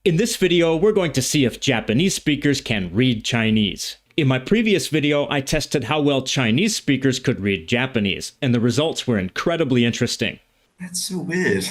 In this video, we're going to see if Japanese speakers can read Chinese. In my previous video, I tested how well Chinese speakers could read Japanese, and the results were incredibly interesting. That's so weird.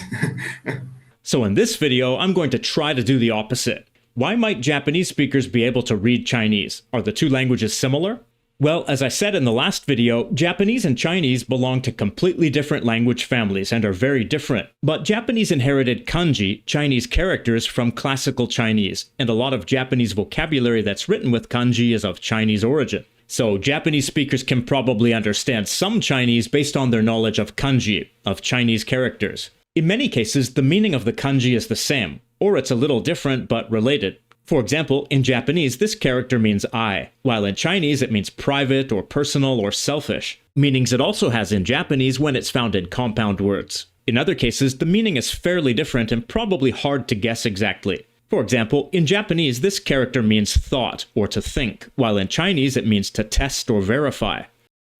So in this video, I'm going to try to do the opposite. Why might Japanese speakers be able to read Chinese? Are the two languages similar? Well, as I said in the last video, Japanese and Chinese belong to completely different language families and are very different. But Japanese inherited kanji, Chinese characters, from classical Chinese, and a lot of Japanese vocabulary that's written with kanji is of Chinese origin. So Japanese speakers can probably understand some Chinese based on their knowledge of kanji, of Chinese characters. In many cases, the meaning of the kanji is the same, or it's a little different but related. For example, in Japanese, this character means I, while in Chinese it means private or personal or selfish, meanings it also has in Japanese when it's found in compound words. In other cases, the meaning is fairly different and probably hard to guess exactly. For example, in Japanese, this character means thought or to think, while in Chinese it means to test or verify.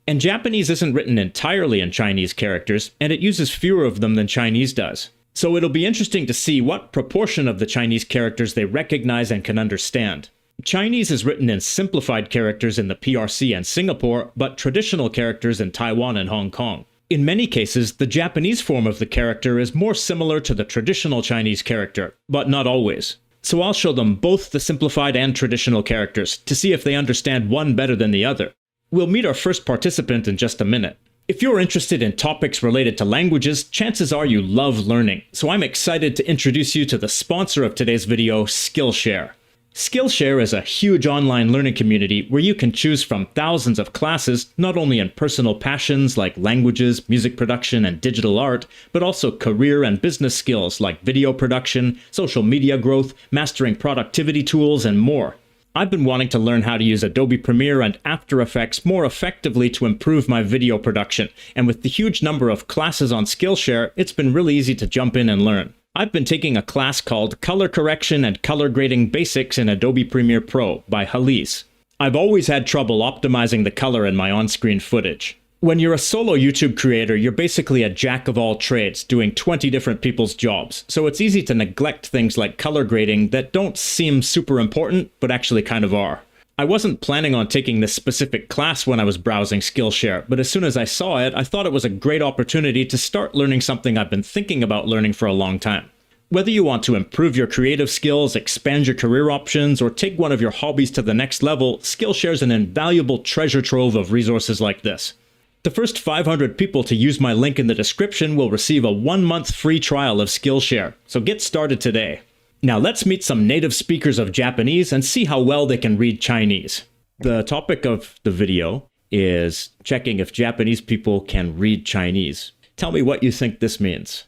And Japanese isn't written entirely in Chinese characters, and it uses fewer of them than Chinese does. So it'll be interesting to see what proportion of the Chinese characters they recognize and can understand. Chinese is written in simplified characters in the PRC and Singapore, but traditional characters in Taiwan and Hong Kong. In many cases, the Japanese form of the character is more similar to the traditional Chinese character, but not always. So I'll show them both the simplified and traditional characters to see if they understand one better than the other. We'll meet our first participant in just a minute. If you're interested in topics related to languages, chances are you love learning, so I'm excited to introduce you to the sponsor of today's video, Skillshare. Skillshare is a huge online learning community where you can choose from thousands of classes, not only in personal passions like languages, music production, and digital art, but also career and business skills like video production, social media growth, mastering productivity tools, and more. I've been wanting to learn how to use Adobe Premiere and After Effects more effectively to improve my video production, and with the huge number of classes on Skillshare, it's been really easy to jump in and learn. I've been taking a class called Color Correction and Color Grading Basics in Adobe Premiere Pro by Halise. I've always had trouble optimizing the color in my on-screen footage. When you're a solo YouTube creator, you're basically a jack of all trades, doing 20 different people's jobs, so it's easy to neglect things like color grading that don't seem super important, but actually kind of are. I wasn't planning on taking this specific class when I was browsing Skillshare, but as soon as I saw it, I thought it was a great opportunity to start learning something I've been thinking about learning for a long time. Whether you want to improve your creative skills, expand your career options, or take one of your hobbies to the next level, Skillshare is an invaluable treasure trove of resources like this. The first 500 people to use my link in the description will receive a 1-month free trial of Skillshare, so get started today. Now let's meet some native speakers of Japanese and see how well they can read Chinese. The topic of the video is checking if Japanese people can read Chinese. Tell me what you think this means.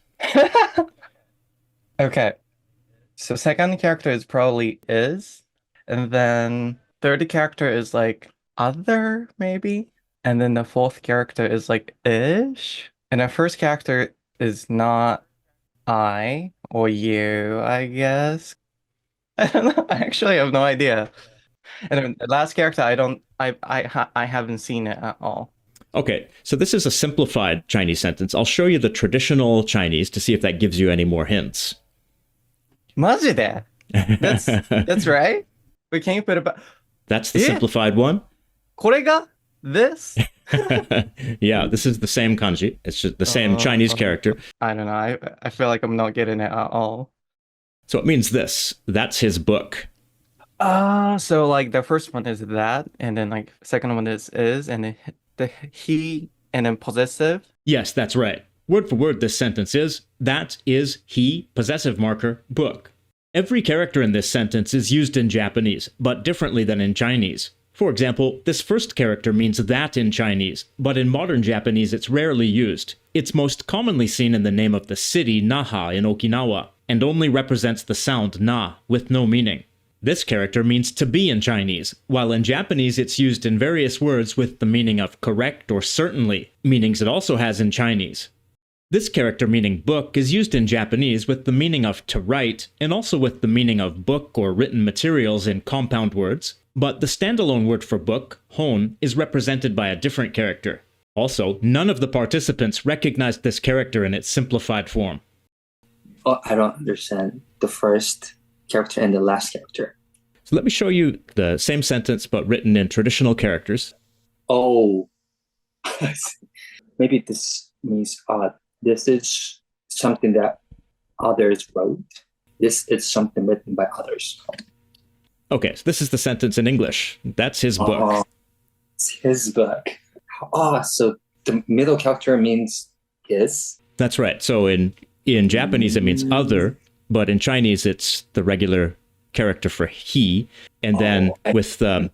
Okay, so second character is probably is, and then third character is like other, maybe? And then the fourth character is like ish. And the first character is not I or you, I guess. I don't know. I actually have no idea. And then the last character, I haven't seen it at all. Okay, so this is a simplified Chinese sentence. I'll show you the traditional Chinese to see if that gives you any more hints. マジで? That's right? But can you put it back? That's the simplified one. これが? This? Yeah, this is the same kanji. It's just the same Chinese character. I don't know. I feel like I'm not getting it at all. So it means this. That's his book. So like the first one is that, and then like second one is, and then the he, and then possessive. Yes, that's right. Word for word, this sentence is, that is he, possessive marker, book. Every character in this sentence is used in Japanese, but differently than in Chinese. For example, this first character means that in Chinese, but in modern Japanese it's rarely used. It's most commonly seen in the name of the city Naha in Okinawa, and only represents the sound na, with no meaning. This character means to be in Chinese, while in Japanese it's used in various words with the meaning of correct or certainly, meanings it also has in Chinese. This character meaning book is used in Japanese with the meaning of to write, and also with the meaning of book or written materials in compound words, but the standalone word for book, hon, is represented by a different character. Also, none of the participants recognized this character in its simplified form. Oh, I don't understand. The first character and the last character. So let me show you the same sentence, but written in traditional characters. Oh, maybe this means this is something that others wrote. This is something written by others. Okay, so this is the sentence in English. That's his book. It's his book. So the middle character means his? That's right. So in Japanese, it means other, but in Chinese, it's the regular character for he. And then with the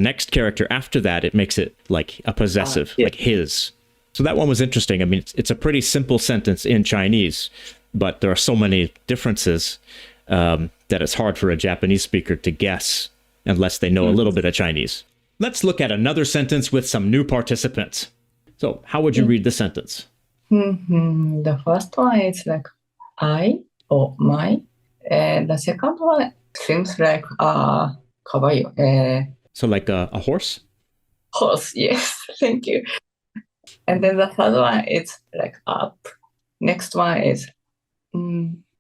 next character after that, it makes it like a possessive, like his. So that one was interesting. I mean, it's a pretty simple sentence in Chinese, but there are so many differences that it's hard for a Japanese speaker to guess unless they know a little bit of Chinese. Let's look at another sentence with some new participants. So how would you read the sentence? The first one is like I or my. The second one seems like kawaii. So like a horse? Horse, yes, thank you. And then the third one is like up. Next one is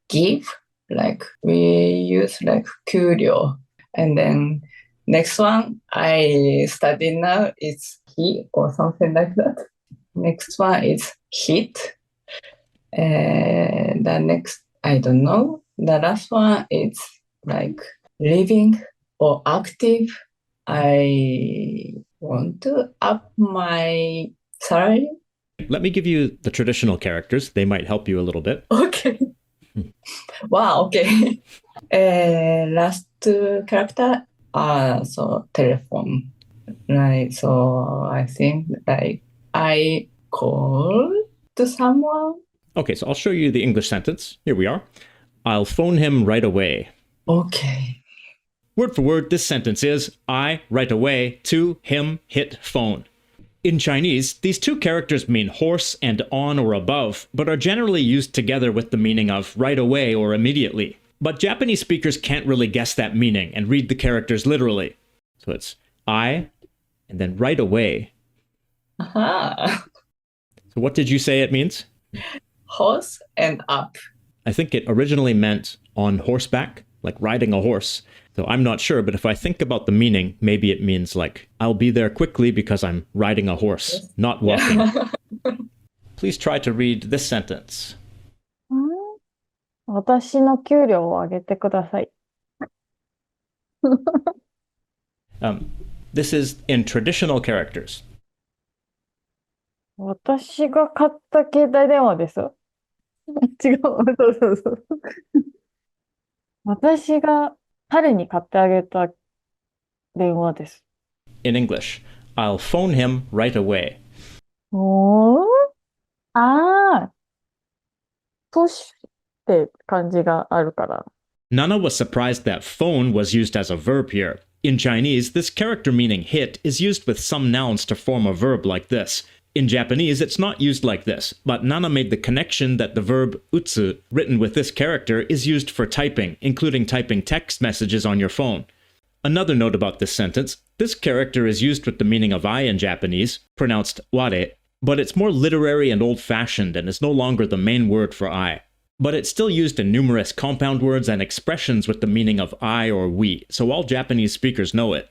give, like we use like kyuryo. And then next one I study now is he or something like that. Next one is hit. The next, I don't know. The last one is like living or active. I want to up my salary. Let me give you the traditional characters. They might help you a little bit. Okay. Wow, okay. Last two character so telephone. Right, so I think like I call to someone. Okay, so I'll show you the English sentence. Here we are. I'll phone him right away. Okay. Word for word, this sentence is, I, right away, to, him, hit, phone. In Chinese, these two characters mean horse and on or above, but are generally used together with the meaning of right away or immediately. But Japanese speakers can't really guess that meaning and read the characters literally. So it's I, and then right away. Aha. So what did you say it means? Horse and up. I think it originally meant on horseback, like riding a horse. So I'm not sure, but if I think about the meaning, maybe it means like, I'll be there quickly because I'm riding a horse, not walking. Please try to read this sentence. 私の給料を上げてください。This is in traditional characters. 私が買った携帯電話です。違う。そう。私が彼に買ってあげた電話です。In English, I'll phone him right away. おーとして感じがあるから。Nana was surprised that phone was used as a verb here. In Chinese, this character meaning hit is used with some nouns to form a verb like this. In Japanese, it's not used like this, but Nana made the connection that the verb utsu, written with this character, is used for typing, including typing text messages on your phone. Another note about this sentence, this character is used with the meaning of I in Japanese, pronounced ware, but it's more literary and old-fashioned and is no longer the main word for I. But it's still used in numerous compound words and expressions with the meaning of I or we, so all Japanese speakers know it.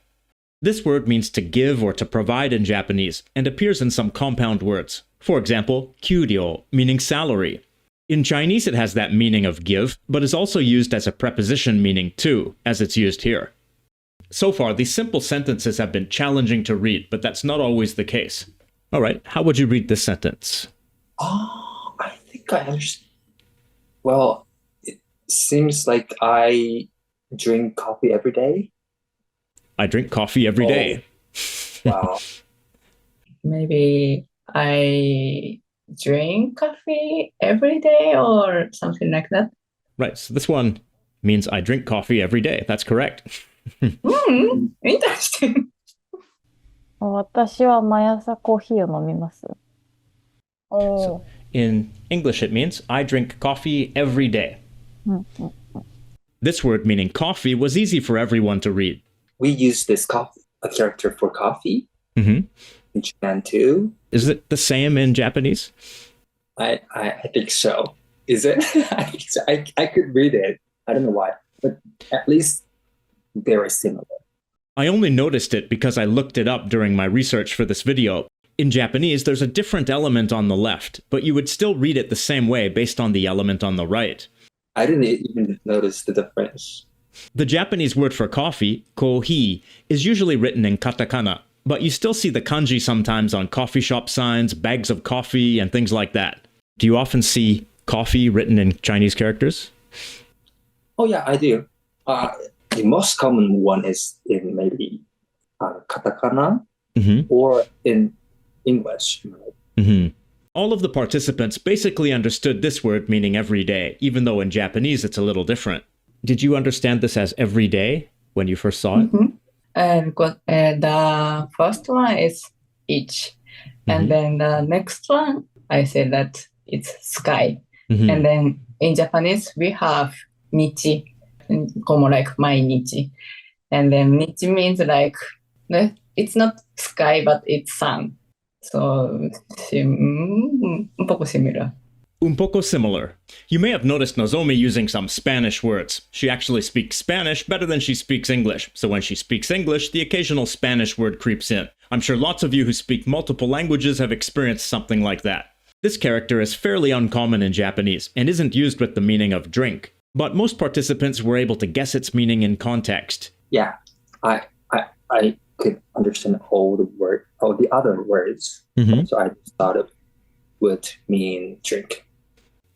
This word means to give or to provide in Japanese, and appears in some compound words. For example, kyuryo, meaning salary. In Chinese it has that meaning of give, but is also used as a preposition meaning to, as it's used here. So far, these simple sentences have been challenging to read, but that's not always the case. Alright, how would you read this sentence? Oh, I think I understand. Well, it seems like I drink coffee every day. I drink coffee every day. Wow. Maybe I drink coffee every day or something like that. Right, so this one means I drink coffee every day. That's correct. Interesting. 私は毎朝コーヒーを飲みます。So, in English, it means I drink coffee every day. This word meaning coffee was easy for everyone to read. We use this a character for coffee in Japan too. Is it the same in Japanese? I think so. Is it? I think so. I could read it. I don't know why. but at least very similar. I only noticed it because I looked it up during my research for this video. In Japanese, there's a different element on the left, but you would still read it the same way based on the element on the right. I didn't even notice the difference. The Japanese word for coffee, kohi, is usually written in katakana, but you still see the kanji sometimes on coffee shop signs, bags of coffee, and things like that. Do you often see coffee written in Chinese characters? Oh yeah, I do. The most common one is in maybe katakana or in English. All of the participants basically understood this word meaning every day, even though in Japanese it's a little different. Did you understand this as every day when you first saw it? Because the first one is each. And then the next one, I said that it's sky. And then in Japanese, we have nichi, como like mainichi. And then nichi means like, it's not sky, but it's sun. So, un poco similar. Un poco similar. You may have noticed Nozomi using some Spanish words. She actually speaks Spanish better than she speaks English, so when she speaks English, the occasional Spanish word creeps in. I'm sure lots of you who speak multiple languages have experienced something like that. This character is fairly uncommon in Japanese, and isn't used with the meaning of drink, but most participants were able to guess its meaning in context. Yeah, I could understand all the other words, so I just thought it would mean drink.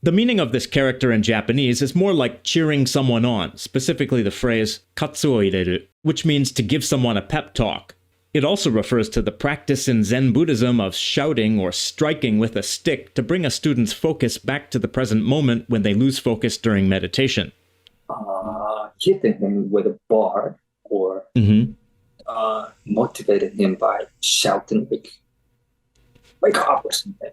The meaning of this character in Japanese is more like cheering someone on, specifically the phrase katsu o ireru, which means to give someone a pep talk. It also refers to the practice in Zen Buddhism of shouting or striking with a stick to bring a student's focus back to the present moment when they lose focus during meditation. Hitting him with a bar or motivated him by shouting, like, wake up or something.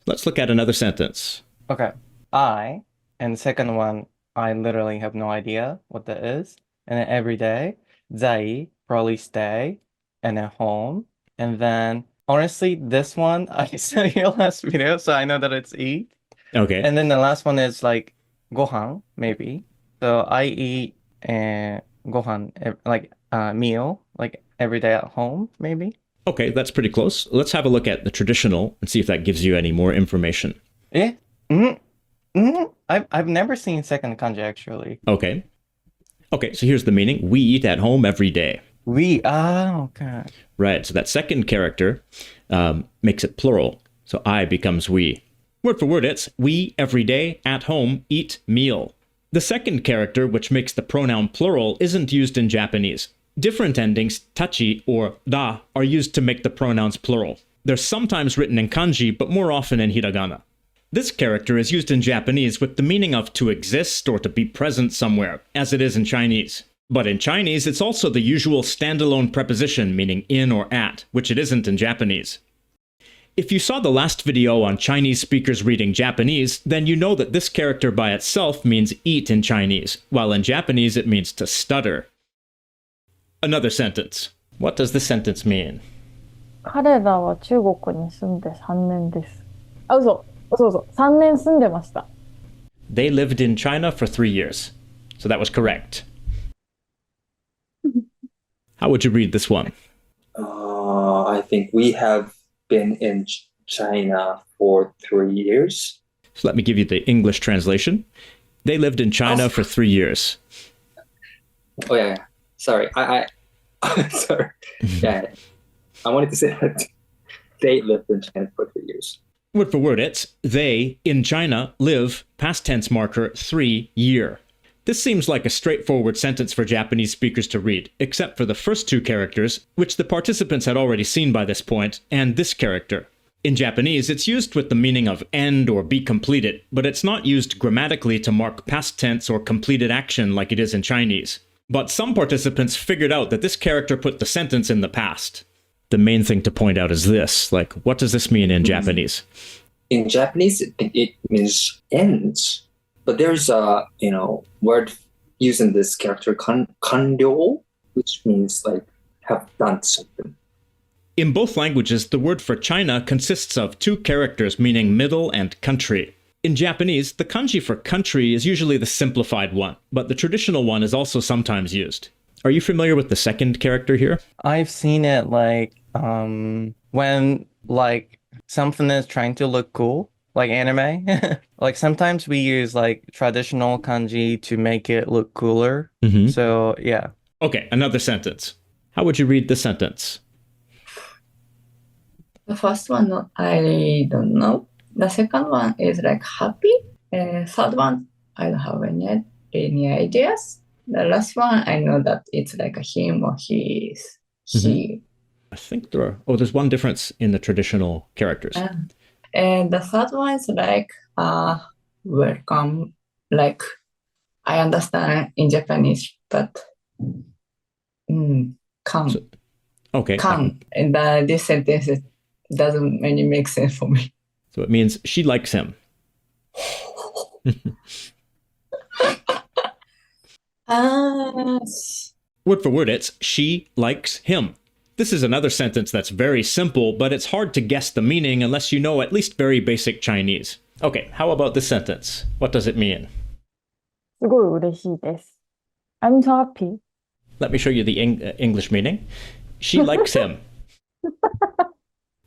Let's look at another sentence. Okay. And the second one, I literally have no idea what that is. And then every day, zai, probably stay, and then home. And then, honestly, this one, I saw your last video, so I know that it's eat. Okay. And then the last one is like gohan, maybe. So I eat gohan, like meal, like every day at home, maybe. Okay, that's pretty close. Let's have a look at the traditional and see if that gives you any more information. I've never seen second kanji, actually. Okay. Okay, so here's the meaning. We eat at home every day. Okay. Right, so that second character makes it plural. So I becomes we. Word for word, it's we every day at home eat meal. The second character, which makes the pronoun plural, isn't used in Japanese. Different endings, tachi or da, are used to make the pronouns plural. They're sometimes written in kanji, but more often in hiragana. This character is used in Japanese with the meaning of to exist or to be present somewhere, as it is in Chinese. But in Chinese, it's also the usual standalone preposition meaning in or at, which it isn't in Japanese. If you saw the last video on Chinese speakers reading Japanese, then you know that this character by itself means eat in Chinese, while in Japanese it means to stutter. Another sentence. What does this sentence mean? 彼らは中国に住んで3年です。あ、嘘。3年住んでました。They lived in China for 3 years. So that was correct. How would you read this one? I think we have been in China for 3 years. So let me give you the English translation. They lived in China for 3 years. Oh yeah. Sorry, I sorry. Yeah, I wanted to say that they lived in China for 3 years. Word for word, it's they, in China, live, past tense marker, 3 year. This seems like a straightforward sentence for Japanese speakers to read, except for the first two characters, which the participants had already seen by this point, and this character. In Japanese, it's used with the meaning of end or be completed, but it's not used grammatically to mark past tense or completed action like it is in Chinese. But some participants figured out that this character put the sentence in the past. The main thing to point out is this, like, what does this mean in Japanese? In Japanese, it means ends, but there's a word using this character kanryo, which means like have done something. In both languages, the word for China consists of two characters meaning middle and country. In Japanese, the kanji for country is usually the simplified one, but the traditional one is also sometimes used. Are you familiar with the second character here? I've seen it like when like something is trying to look cool, like anime. Like sometimes we use like traditional kanji to make it look cooler. So yeah. Okay, another sentence. How would you read the sentence? The first one, I don't know. The second one is like happy. Third one, I don't have any ideas. The last one, I know that it's like a him or he is. He. I think there's one difference in the traditional characters. And the third one is like welcome. Like I understand in Japanese, but come. So, okay. Come. And this sentence doesn't really make sense for me. So it means she likes him. Word for word, it's she likes him. This is another sentence that's very simple, but it's hard to guess the meaning unless you know at least very basic Chinese. Okay, how about this sentence? What does it mean? すごい嬉しいです。I'm so happy. Let me show you the English meaning. She likes him.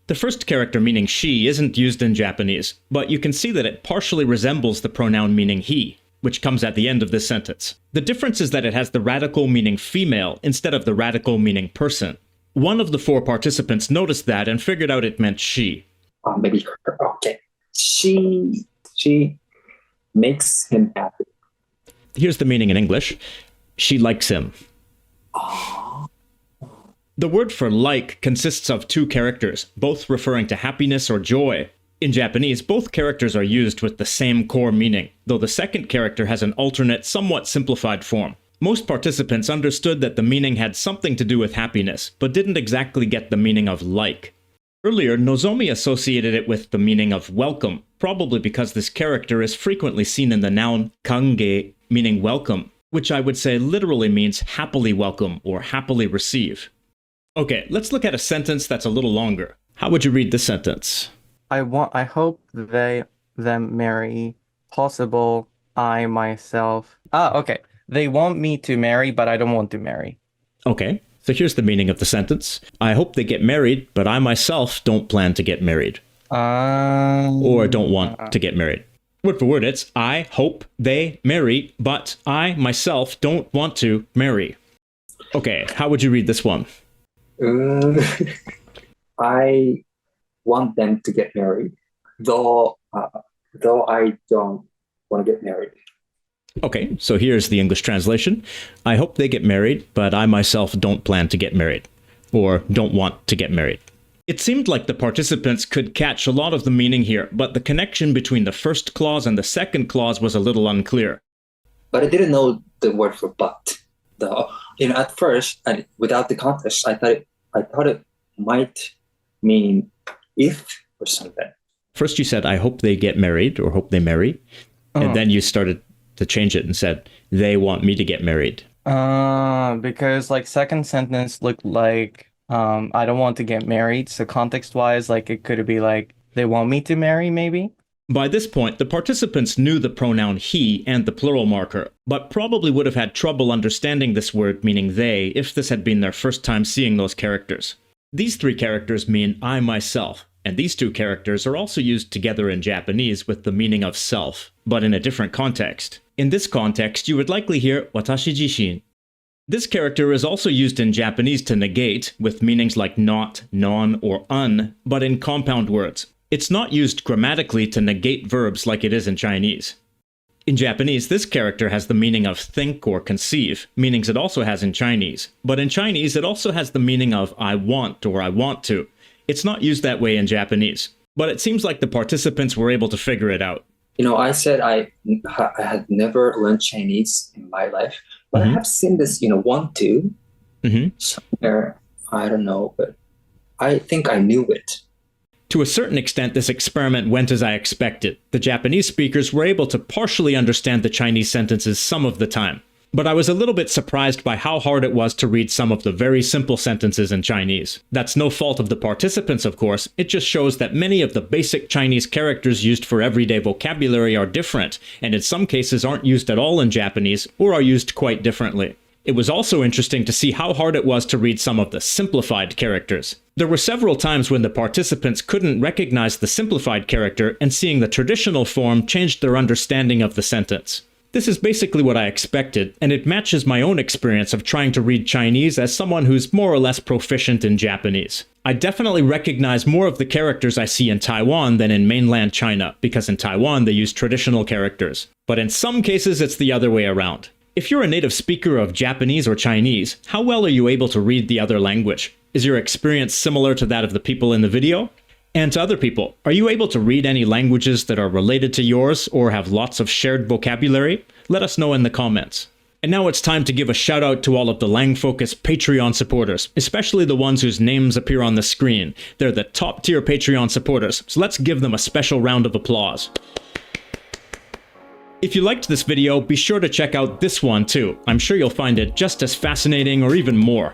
The first character meaning she isn't used in Japanese, but you can see that it partially resembles the pronoun meaning he, which comes at the end of this sentence. The difference is that it has the radical meaning female instead of the radical meaning person. One of the four participants noticed that and figured out it meant she. Maybe her. Okay. She makes him happy. Here's the meaning in English. She likes him. The word for like consists of two characters, both referring to happiness or joy. In Japanese, both characters are used with the same core meaning, though the second character has an alternate, somewhat simplified form. Most participants understood that the meaning had something to do with happiness, but didn't exactly get the meaning of like. Earlier, Nozomi associated it with the meaning of welcome, probably because this character is frequently seen in the noun kange, meaning welcome, which I would say literally means happily welcome or happily receive. Okay, let's look at a sentence that's a little longer. How would you read this sentence? I hope them marry. Possible, I myself. Okay. They want me to marry, but I don't want to marry. Okay, so here's the meaning of the sentence. I hope they get married, but I myself don't plan to get married. Or don't want to get married. Word for word, it's I hope they marry, but I myself don't want to marry. Okay, how would you read this one? I want them to get married, though I don't want to get married. Okay, so here's the English translation. I hope they get married, but I myself don't plan to get married, or don't want to get married. It seemed like the participants could catch a lot of the meaning here, but the connection between the first clause and the second clause was a little unclear. But I didn't know the word for but. At first, and without the context, I thought it might mean if or something. First you said, I hope they get married, or hope they marry, and then you started to change it and said, they want me to get married. Because like second sentence looked like I don't want to get married. So context-wise, like it could be like they want me to marry, maybe. By this point, the participants knew the pronoun he and the plural marker, but probably would have had trouble understanding this word meaning they if this had been their first time seeing those characters. These three characters mean I myself, and these two characters are also used together in Japanese with the meaning of self, but in a different context. In this context, you would likely hear watashi jishin. This character is also used in Japanese to negate, with meanings like not, non, or un, but in compound words. It's not used grammatically to negate verbs like it is in Chinese. In Japanese, this character has the meaning of think or conceive, meanings it also has in Chinese. But in Chinese, it also has the meaning of I want or I want to. It's not used that way in Japanese. But it seems like the participants were able to figure it out. I said I had never learned Chinese in my life, but I have seen this, want to somewhere. I don't know, but I think I knew it. To a certain extent, this experiment went as I expected. The Japanese speakers were able to partially understand the Chinese sentences some of the time. but I was a little bit surprised by how hard it was to read some of the very simple sentences in Chinese. That's no fault of the participants, of course, it just shows that many of the basic Chinese characters used for everyday vocabulary are different, and in some cases aren't used at all in Japanese, or are used quite differently. It was also interesting to see how hard it was to read some of the simplified characters. There were several times when the participants couldn't recognize the simplified character, and seeing the traditional form changed their understanding of the sentence. This is basically what I expected, and it matches my own experience of trying to read Chinese as someone who's more or less proficient in Japanese. I definitely recognize more of the characters I see in Taiwan than in mainland China, because in Taiwan they use traditional characters. But in some cases it's the other way around. If you're a native speaker of Japanese or Chinese, how well are you able to read the other language? Is your experience similar to that of the people in the video? And to other people, are you able to read any languages that are related to yours or have lots of shared vocabulary? Let us know in the comments. And now it's time to give a shout out to all of the Lang Focus Patreon supporters, especially the ones whose names appear on the screen. They're the top tier Patreon supporters, so let's give them a special round of applause. If you liked this video, be sure to check out this one too. I'm sure you'll find it just as fascinating or even more.